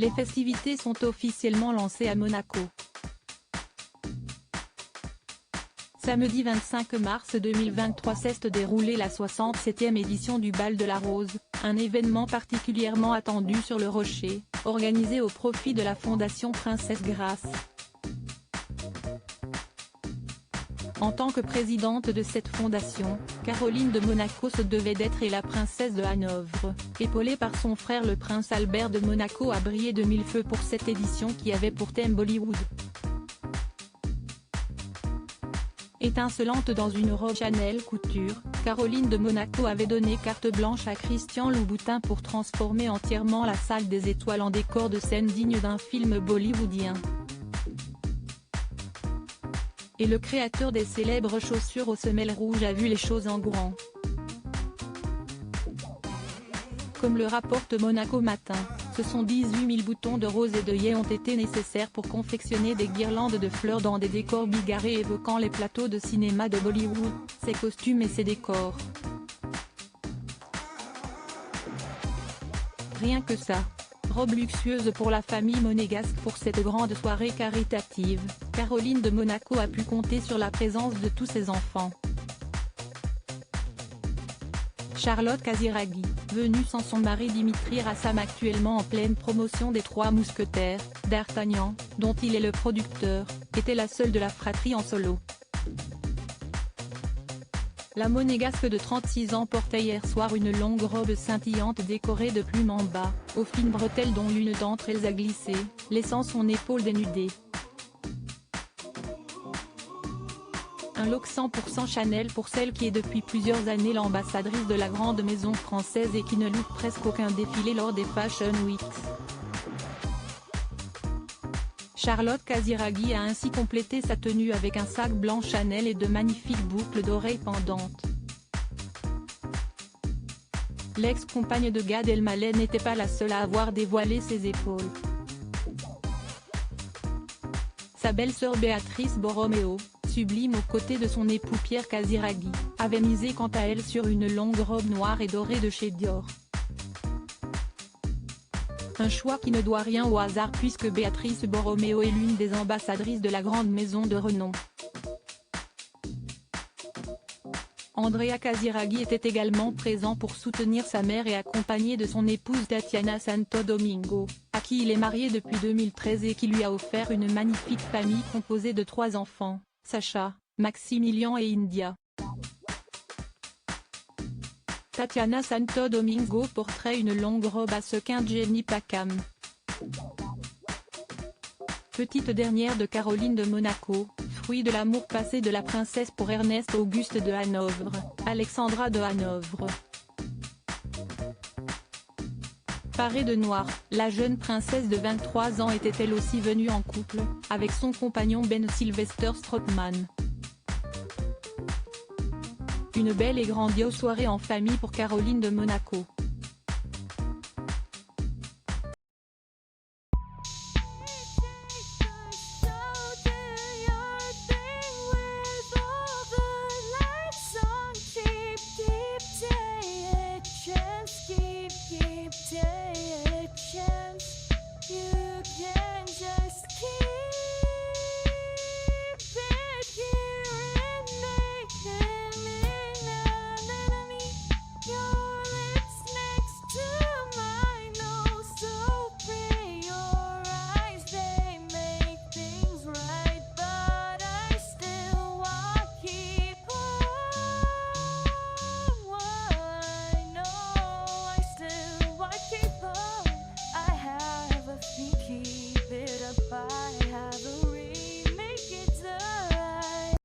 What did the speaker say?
Les festivités sont officiellement lancées à Monaco. Samedi 25 mars 2023 s'est déroulée la 67e édition du Bal de la Rose, un événement particulièrement attendu sur le Rocher, organisé au profit de la Fondation Princesse Grace. En tant que présidente de cette fondation, Caroline de Monaco se devait d'être et la princesse de Hanovre, épaulée par son frère le prince Albert de Monaco, a brillé de mille feux pour cette édition qui avait pour thème Bollywood. Étincelante dans une robe Chanel couture, Caroline de Monaco avait donné carte blanche à Christian Louboutin pour transformer entièrement la salle des étoiles en décor de scène digne d'un film bollywoodien. Et le créateur des célèbres chaussures aux semelles rouges a vu les choses en grand. Comme le rapporte Monaco Matin, ce sont 18 000 boutons de rose et d'œillets ont été nécessaires pour confectionner des guirlandes de fleurs dans des décors bigarrés évoquant les plateaux de cinéma de Bollywood, ses costumes et ses décors. Rien que ça. Robe luxueuse pour la famille monégasque pour cette grande soirée caritative, Caroline de Monaco a pu compter sur la présence de tous ses enfants. Charlotte Casiraghi, venue sans son mari Dimitri Rassam, actuellement en pleine promotion des Trois Mousquetaires, d'Artagnan, dont il est le producteur, était la seule de la fratrie en solo. La monégasque de 36 ans portait hier soir une longue robe scintillante décorée de plumes en bas, aux fines bretelles dont l'une d'entre elles a glissé, laissant son épaule dénudée. Un look 100% Chanel pour celle qui est depuis plusieurs années l'ambassadrice de la grande maison française et qui ne loupe presque aucun défilé lors des Fashion Weeks. Charlotte Casiraghi a ainsi complété sa tenue avec un sac blanc Chanel et de magnifiques boucles d'oreilles pendantes. L'ex-compagne de Gad Elmaleh n'était pas la seule à avoir dévoilé ses épaules. Sa belle-sœur Béatrice Borromeo, sublime aux côtés de son époux Pierre Casiraghi, avait misé quant à elle sur une longue robe noire et dorée de chez Dior. Un choix qui ne doit rien au hasard puisque Béatrice Borromeo est l'une des ambassadrices de la grande maison de renom. Andrea Casiraghi était également présent pour soutenir sa mère et accompagné de son épouse Tatiana Santo Domingo, à qui il est marié depuis 2013 et qui lui a offert une magnifique famille composée de 3 enfants, Sacha, Maximilian et India. Tatiana Santo Domingo porterait une longue robe à sequins Jenny Packham. Petite dernière de Caroline de Monaco, fruit de l'amour passé de la princesse pour Ernest Auguste de Hanovre, Alexandra de Hanovre. Parée de noir, la jeune princesse de 23 ans était elle aussi venue en couple, avec son compagnon Ben Sylvester Strootman. Une belle et grandiose soirée en famille pour Caroline de Monaco.